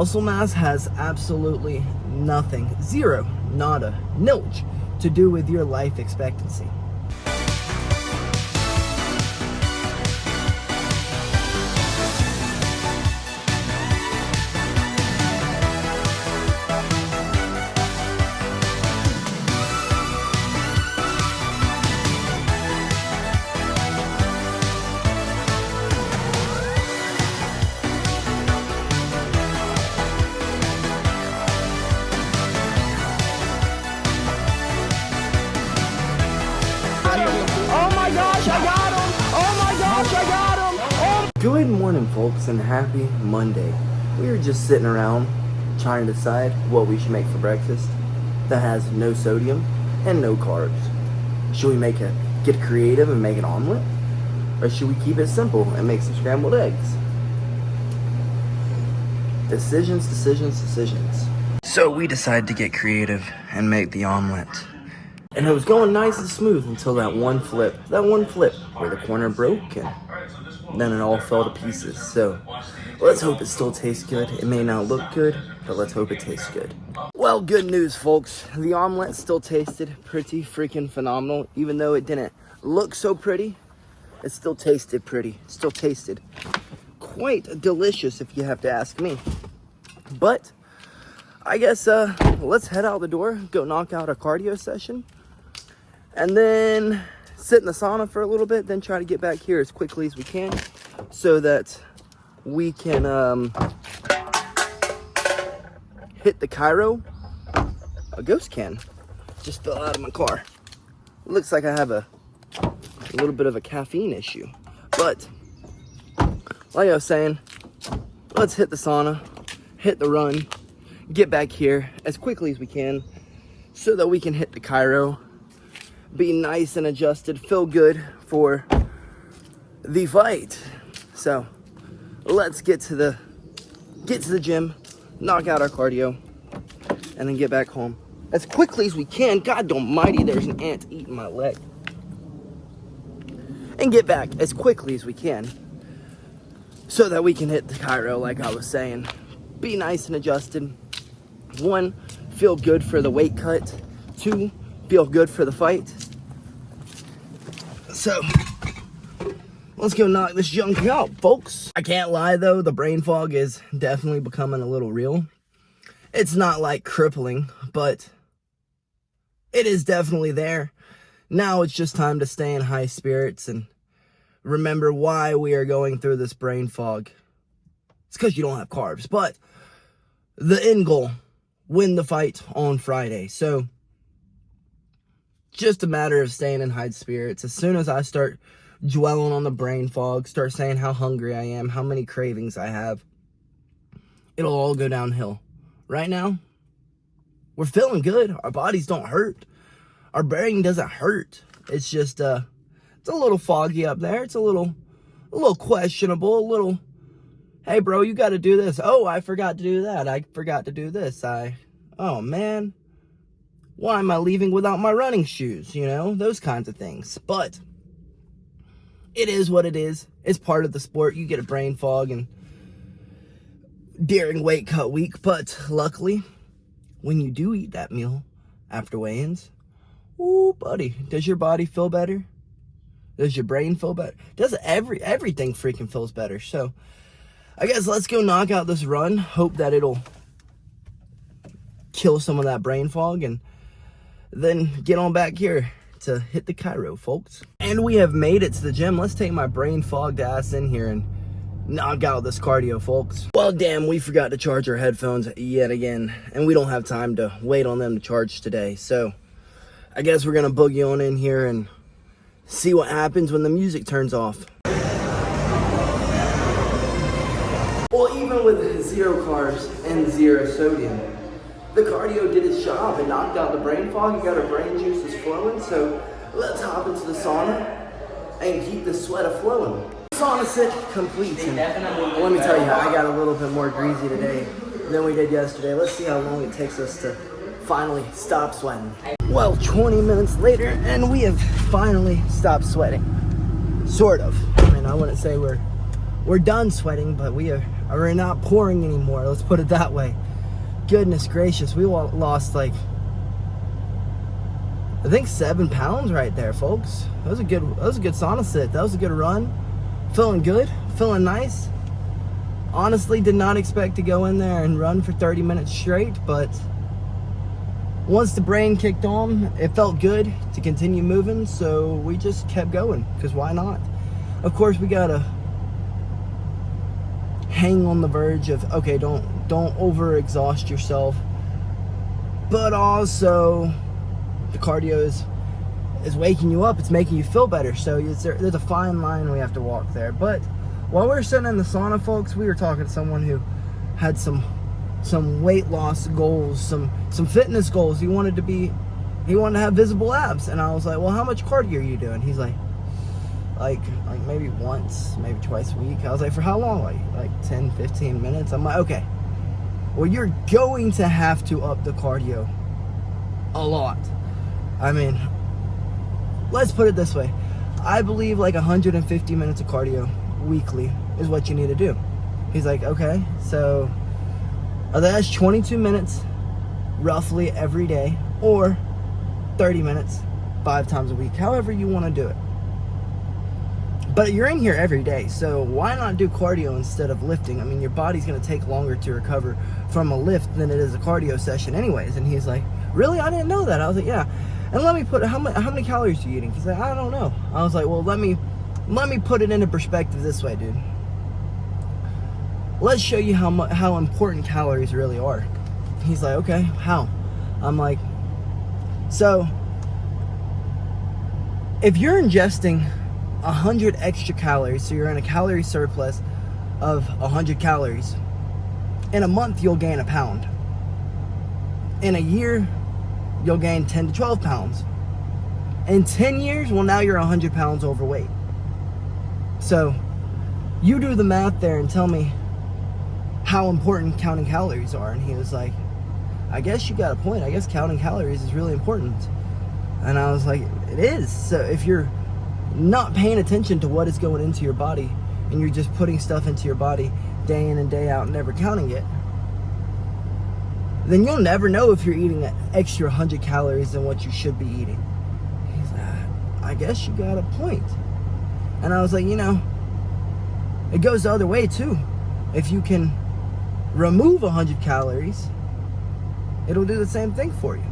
muscle mass has absolutely nothing, zero, nada, nilch, to do with your life expectancy. Good morning, folks, and happy Monday. We were just sitting around trying to decide what we should make for breakfast that has no sodium and no carbs. Should we get creative and make an omelet? Or should we keep it simple and make some scrambled eggs? Decisions. So we decided to get creative and make the omelet. And it was going nice and smooth until that one flip where the corner broke and then it all fell to pieces. So let's hope it still tastes good. It may not look good, but let's hope it tastes good. Well, good news, folks. The omelet still tasted pretty freaking phenomenal. Even though it didn't look so pretty, it still tasted pretty. It still tasted quite delicious, if you have to ask me. But I guess let's head out the door, go knock out a cardio session, and then sit in the sauna for a little bit, then try to get back here as quickly as we can so that we can hit the Cairo. A ghost can just fell out of my car. It looks like I have a little bit of a caffeine issue. But like I was saying, let's hit the sauna, hit the run, get back here as quickly as we can so that we can hit the Cairo, be nice and adjusted, feel good for the fight. So let's get to the gym, knock out our cardio, and then get back home as quickly as we can. God almighty, there's an ant eating my leg. And get back as quickly as we can so that we can hit the Cairo, like I was saying. Be nice and adjusted. 1, feel good for the weight cut. 2, feel good for the fight. So let's go knock this junk out, folks. I can't lie though, the brain fog is definitely becoming a little real. It's not like crippling, but it is definitely there. Now it's just time to stay in high spirits and remember why we are going through this brain fog. It's because you don't have carbs, but the end goal, win the fight on Friday. So just a matter of staying in high spirits. As soon as I start dwelling on the brain fog, start saying how hungry I am, how many cravings I have, it'll all go downhill. Right now, we're feeling good. Our bodies don't hurt. Our brain doesn't hurt. It's just, it's a little foggy up there. It's a little questionable, a little, hey bro, you got to do this. Oh, I forgot to do that. I forgot to do this. Oh man, why am I leaving without my running shoes? You know, those kinds of things. But it is what it is. It's part of the sport. You get a brain fog and during weight cut week. But luckily, when you do eat that meal after weigh-ins, ooh, buddy, does your body feel better? Does your brain feel better? Does everything freaking feels better? So I guess let's go knock out this run. Hope that it'll kill some of that brain fog and then get on back here to hit the Cairo, folks. And we have made it to the gym. Let's take my brain fogged ass in here and knock out this cardio, folks. Well, damn, we forgot to charge our headphones yet again, and we don't have time to wait on them to charge today. So I guess we're gonna boogie on in here and see what happens when the music turns off. Well, even with 0 carbs and 0 sodium, the cardio did its job and knocked out the brain fog. You got our brain juices flowing, so let's hop into the sauna and keep the sweat flowing. Sauna sit complete, and let me tell you, I got a little bit more greasy today than we did yesterday. Let's see how long it takes us to finally stop sweating. Well, 20 minutes later, and we have finally stopped sweating. Sort of. I mean, I wouldn't say we're done sweating, but we are We're not pouring anymore, let's put it that way. Goodness gracious, we lost like, I think 7 pounds right there, folks. That was a good sauna sit. That was a good run. Feeling good, feeling nice. Honestly, did not expect to go in there and run for 30 minutes straight, but once the brain kicked on, it felt good to continue moving, so we just kept going, because why not? Of course, we gotta hang on the verge of, okay, don't overexhaust yourself, but also the cardio is waking you up, it's making you feel better, so there's a fine line we have to walk there. But while we're sitting in the sauna, folks, we were talking to someone who had some weight loss goals, some fitness goals. He wanted to have visible abs, and I was like, well, how much cardio are you doing? He's like maybe once, maybe twice a week. I was like, for how long? Like 10, 15 minutes? I'm like, okay, well, you're going to have to up the cardio a lot. I mean, let's put it this way. I believe like 150 minutes of cardio weekly is what you need to do. He's like, okay, so that's 22 minutes roughly every day, or 30 minutes 5 times a week, however you want to do it. But you're in here every day, so why not do cardio instead of lifting? I mean, your body's going to take longer to recover from a lift than it is a cardio session anyways. And he's like, really? I didn't know that. I was like, yeah. And let me put, how many calories are you eating? He's like, I don't know. I was like, well, let me put it into perspective this way, dude. Let's show you how important calories really are. He's like, okay, how? I'm like, so if you're ingesting 100 extra calories, so you're in a calorie surplus of 100 calories, in a month you'll gain a pound. In a year, you'll gain 10 to 12 pounds. In 10 years, well, now you're 100 pounds overweight. So you do the math there and tell me how important counting calories are. And he was like, I guess you got a point. I guess counting calories is really important. And I was like, it is. So if you're not paying attention to what is going into your body, and you're just putting stuff into your body day in and day out and never counting it, then you'll never know if you're eating an extra 100 calories than what you should be eating. He's like, I guess you got a point. And I was like, you know, it goes the other way too. If you can remove 100 calories, it'll do the same thing for you.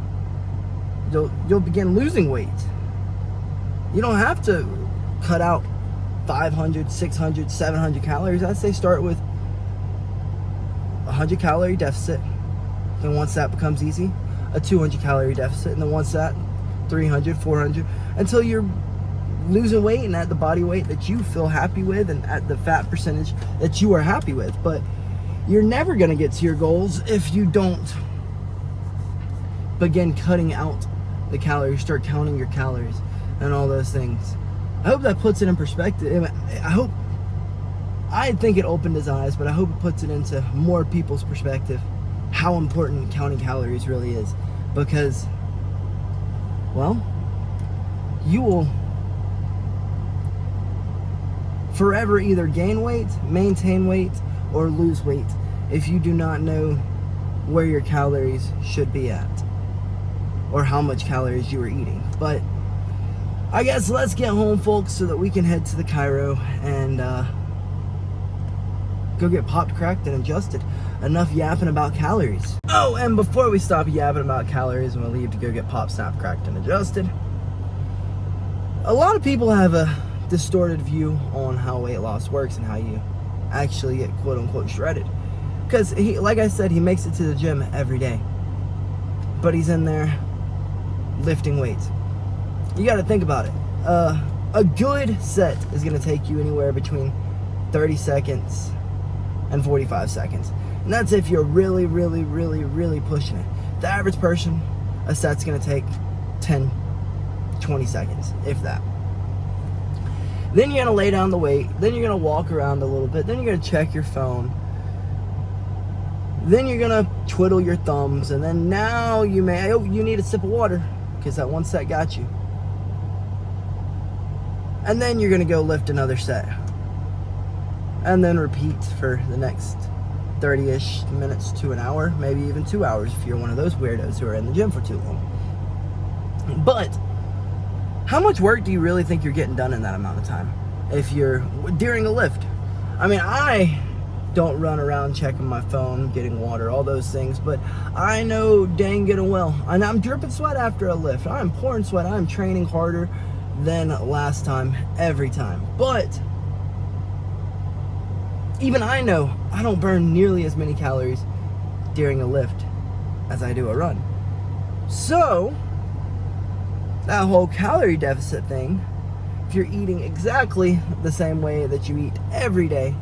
You'll begin losing weight. You don't have to cut out 500, 600, 700 calories. I'd say start with 100 calorie deficit. Then once that becomes easy, a 200 calorie deficit. And then once that, 300, 400, until you're losing weight and at the body weight that you feel happy with and at the fat percentage that you are happy with. But you're never going to get to your goals if you don't begin cutting out the calories, start counting your calories and all those things. I hope that puts it in perspective. I think it opened his eyes, but I hope it puts it into more people's perspective how important counting calories really is. Because, well, you will forever either gain weight, maintain weight, or lose weight if you do not know where your calories should be at or how much calories you are eating. But I guess let's get home, folks, so that we can head to the Cairo and go get popped, cracked, and adjusted. Enough yapping about calories. Oh, and before we stop yapping about calories and we leave to go get popped, snapped, cracked, and adjusted, a lot of people have a distorted view on how weight loss works and how you actually get quote-unquote shredded. Because, like I said, he makes it to the gym every day, but he's in there lifting weights. You got to think about it. A good set is going to take you anywhere between 30 seconds and 45 seconds. And that's if you're really, really, really, really pushing it. The average person, a set's going to take 10, 20 seconds, if that. Then you're going to lay down the weight. Then you're going to walk around a little bit. Then you're going to check your phone. Then you're going to twiddle your thumbs. And then now you need a sip of water because that one set got you. And then you're going to go lift another set. and then repeat for the next 30-ish minutes to an hour, maybe even 2 hours if you're one of those weirdos who are in the gym for too long. But how much work do you really think you're getting done in that amount of time if you're during a lift? I mean, I don't run around checking my phone, getting water, all those things, but I know dang good and well, and I'm dripping sweat after a lift. I'm pouring sweat. I'm training harder than last time every time. But even I know I don't burn nearly as many calories during a lift as I do a run. So that whole calorie deficit thing, if you're eating exactly the same way that you eat every day,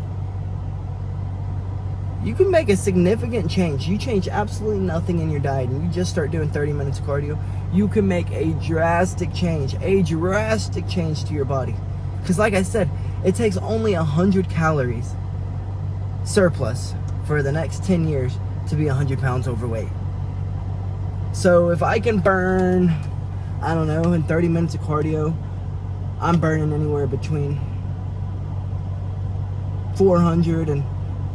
you can make a significant change. You change absolutely nothing in your diet and you just start doing 30 minutes of cardio, you can make a drastic change to your body. Because like I said, it takes only 100 calories surplus for the next 10 years to be 100 pounds overweight. So if I can burn, I don't know, in 30 minutes of cardio, I'm burning anywhere between 400 and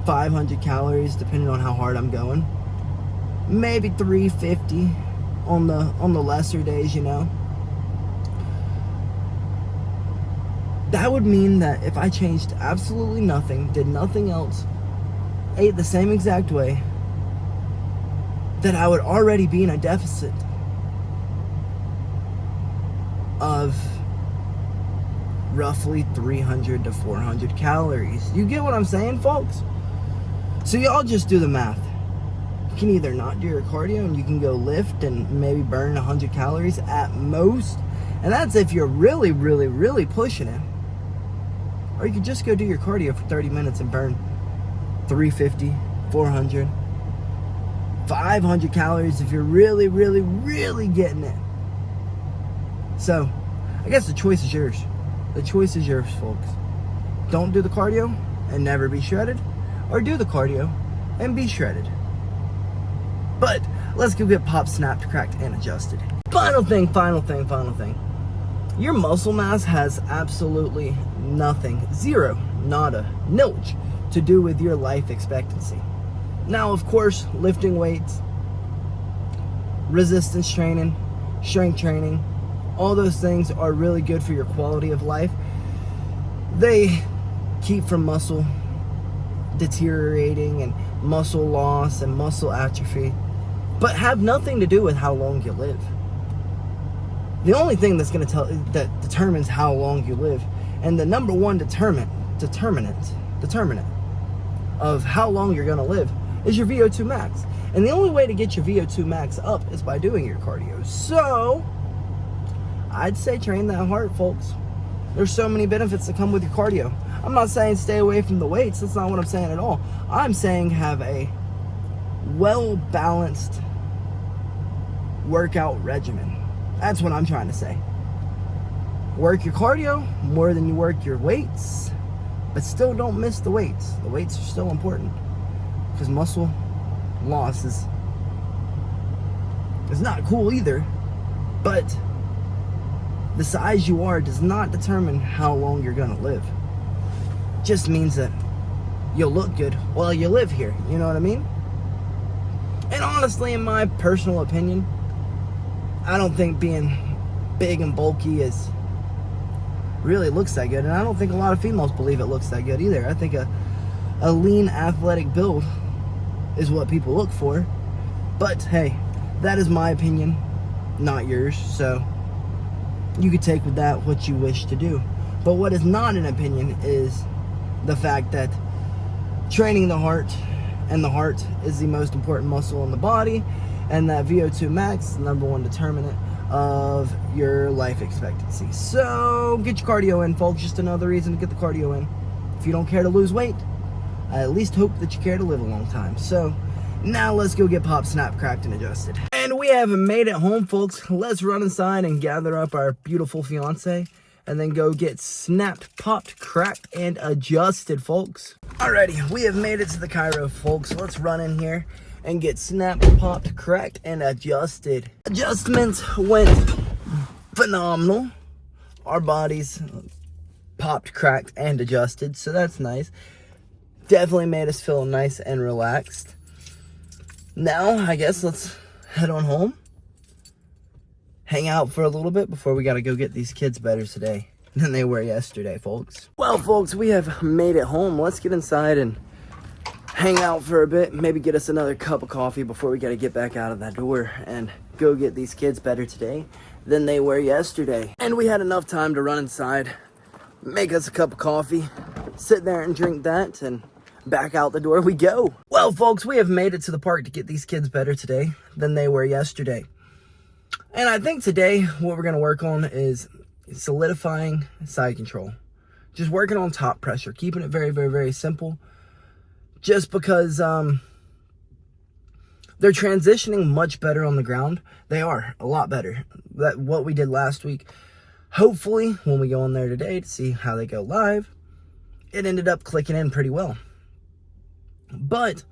500 calories depending on how hard I'm going. Maybe 350 on the lesser days, you know. That would mean that if I changed absolutely nothing, did nothing else, ate the same exact way, that I would already be in a deficit of roughly 300 to 400 calories. You get what I'm saying, folks? So y'all just do the math. You can either not do your cardio and you can go lift and maybe burn 100 calories at most, and that's if you're really, really, really pushing it. Or you could just go do your cardio for 30 minutes and burn 350, 400, 500 calories if you're really, really, really getting it. So, I guess the choice is yours. The choice is yours, folks. Don't do the cardio and never be shredded, or do the cardio and be shredded. But let's go get popped, snapped, cracked, and adjusted. Final thing. Your muscle mass has absolutely nothing, zero, nada, nilch, to do with your life expectancy. Now, of course, lifting weights, resistance training, strength training, all those things are really good for your quality of life. They keep from muscle deteriorating and muscle loss and muscle atrophy, but have nothing to do with how long you live. The only thing that determines how long you live, and the number one determinant of how long you're gonna live, is your VO2 max. And the only way to get your VO2 max up is by doing your cardio. So I'd say train that heart, folks. There's so many benefits that come with your cardio. I'm not saying stay away from the weights. That's not what I'm saying at all. I'm saying have a well-balanced workout regimen. That's what I'm trying to say. Work your cardio more than you work your weights, but still don't miss the weights. The weights are still important because muscle loss is not cool either, but the size you are does not determine how long you're gonna live. Just means that you'll look good while you live here. You know what I mean? And honestly, in my personal opinion, I don't think being big and bulky really looks that good. And I don't think a lot of females believe it looks that good either. I think a lean, athletic build is what people look for. But hey, that is my opinion, not yours. So you could take with that what you wish to do. But what is not an opinion is the fact that training the heart, and the heart is the most important muscle in the body, and that VO2 max is the number one determinant of your life expectancy. So get your cardio in, folks. Just another reason to get the cardio in. If you don't care to lose weight, I at least hope that you care to live a long time. So now let's go get popped, snapped, cracked, and adjusted. And we haven't made it home, folks. Let's run inside and gather up our beautiful fiance and then go get snapped, popped, cracked, and adjusted, folks. Alrighty, we have made it to the Cairo, folks. Let's run in here and get snapped, popped, cracked, and adjusted. Adjustments went phenomenal. Our bodies popped, cracked, and adjusted, so that's nice. Definitely made us feel nice and relaxed. Now, I guess let's head on home. Hang out for a little bit before we got to go get these kids better today than they were yesterday, folks. Well, folks, we have made it home. Let's get inside and hang out for a bit. Maybe get us another cup of coffee before we got to get back out of that door and go get these kids better today than they were yesterday. And we had enough time to run inside, make us a cup of coffee, sit there and drink that, and back out the door we go. Well, folks, we have made it to the park to get these kids better today than they were yesterday. And I think today what we're going to work on is solidifying side control. Just working on top pressure, keeping it very, very, very simple. Just because they're transitioning much better on the ground. They are a lot better than what we did last week. Hopefully, when we go in there today to see how they go live, it ended up clicking in pretty well. But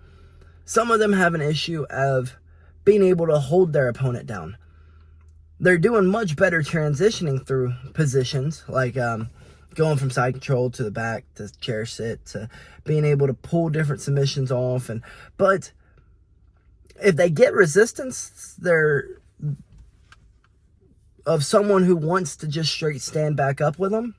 some of them have an issue of being able to hold their opponent down. They're doing much better transitioning through positions, like going from side control to the back to chair sit to being able to pull different submissions off. But if they get resistance, they're of someone who wants to just straight stand back up with them.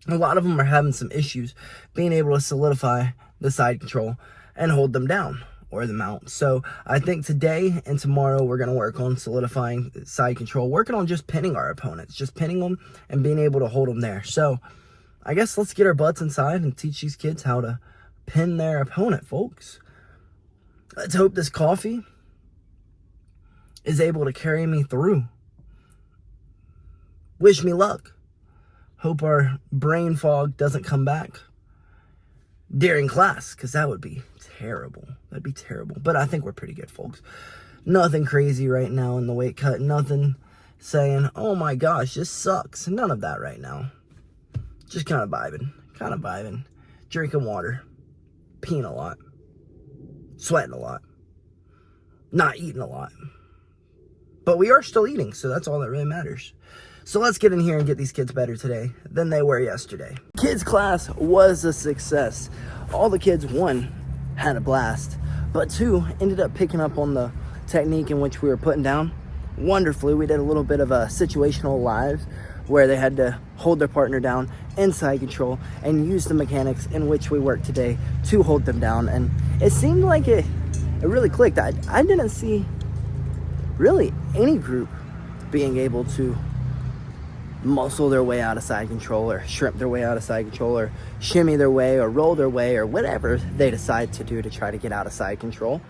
A lot of them are having some issues being able to solidify the side control and hold them down or the mount. So I think today and tomorrow we're going to work on solidifying side control, working on just pinning our opponents, just pinning them and being able to hold them there. So I guess let's get our butts inside and teach these kids how to pin their opponent, folks. Let's hope this coffee is able to carry me through. Wish me luck. Hope our brain fog doesn't come back during class, because that would be terrible. That'd be terrible. But I think we're pretty good, folks. Nothing crazy right now in the weight cut. Nothing saying, oh my gosh, this sucks. None of that right now. Just kind of vibing. Drinking water. Peeing a lot. Sweating a lot. Not eating a lot. But we are still eating, so that's all that really matters. So let's get in here and get these kids better today than they were yesterday. Kids class was a success. All the kids, one, had a blast, but two, ended up picking up on the technique in which we were putting down wonderfully. We did a little bit of a situational live where they had to hold their partner down in side control and use the mechanics in which we worked today to hold them down. And it seemed like it really clicked. I didn't see really any group being able to muscle their way out of side control or shrimp their way out of side control or shimmy their way or roll their way or whatever they decide to do to try to get out of side control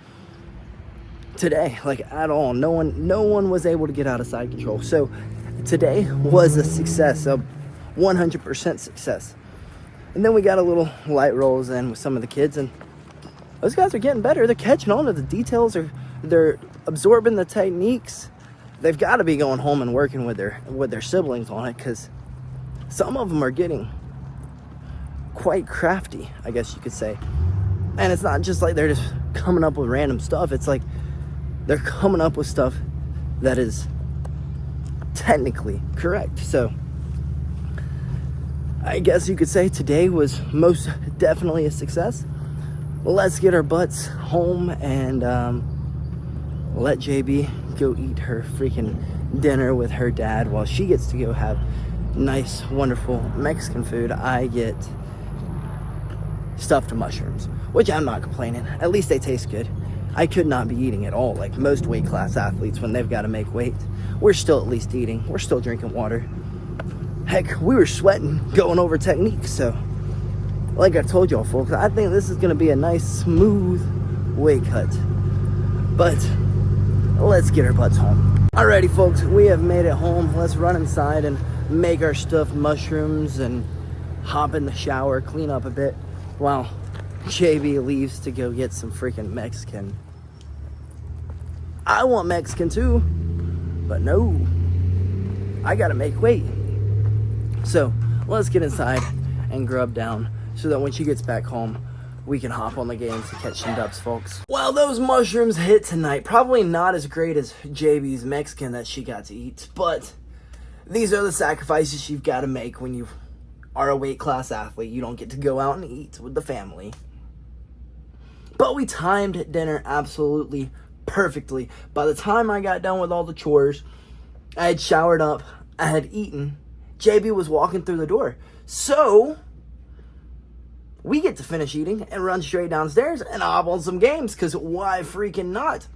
today, like at all. No one was able to get out of side control. So today was a success, a 100% success. And then we got a little light rolls in with some of the kids, and those guys are getting better. They're catching on to the details, or they're absorbing the techniques. They've got to be going home and working with their siblings on it, because some of them are getting quite crafty, I guess you could say. And it's not just like they're just coming up with random stuff. It's like they're coming up with stuff that is technically correct. So I guess you could say today was most definitely a success. Let's get our butts home and let JB go eat her freaking dinner with her dad while she gets to go have nice, wonderful Mexican food. I get stuffed mushrooms, which I'm not complaining. At least they taste good. I could not be eating at all like most weight class athletes when they've got to make weight. We're still at least eating. We're still drinking water. Heck, we were sweating going over techniques. So like I told y'all, folks, I think this is going to be a nice, smooth weight cut. But let's get our butts home. Alrighty, folks, we have made it home. Let's run inside and make our stuffed mushrooms and hop in the shower, clean up a bit while JB leaves to go get some freaking Mexican. I want Mexican too, but no, I gotta make weight. So let's get inside and grub down so that when she gets back home, we can hop on the games to catch some dubs, folks. Well, those mushrooms hit tonight. Probably not as great as JB's Mexican that she got to eat, but these are the sacrifices you've got to make when you are a weight class athlete. You don't get to go out and eat with the family. But we timed dinner absolutely perfectly. By the time I got done with all the chores, I had showered up, I had eaten, JB was walking through the door. So we get to finish eating and run straight downstairs and hop on some games, because why freaking not?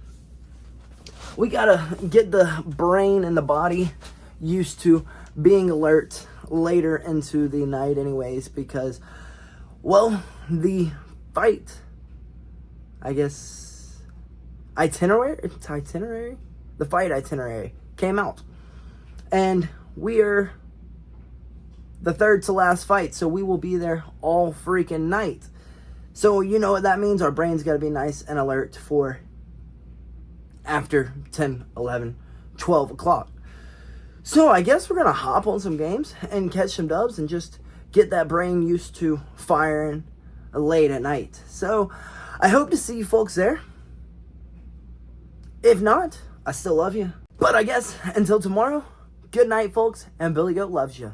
We gotta get the brain and the body used to being alert later into the night anyways, because, well, the fight, I guess, the fight itinerary came out. And we are the third to last fight, so we will be there all freaking night. So you know what that means? Our brain's got to be nice and alert for after 10, 11, 12 o'clock. So I guess we're going to hop on some games and catch some dubs and just get that brain used to firing late at night. So I hope to see you folks there. If not, I still love you. But I guess until tomorrow, good night, folks, and BillyGoat loves you.